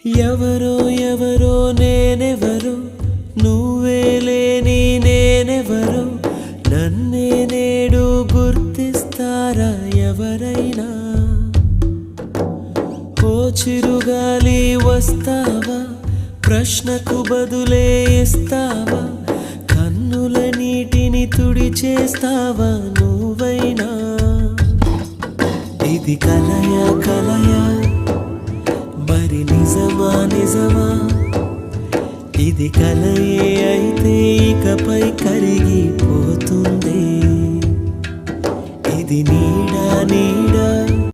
ఎవరో ఎవరో నేనెవరో నువ్వే లేని నేనెవరో నన్నే నేడు గుర్తిస్తారా ఎవరైనా ఓ చిరుగాలి వస్తావా ప్రశ్నకు బదులే ఇస్తావా కన్నుల నీటిని తుడిచేస్తావా నువ్వైనా ఇది కలయా కలయా మరి నిజమా నిజమా ఇది కలయే అయితే ఇకపై కరిగిపోతుంది ఇది నీడా నీడా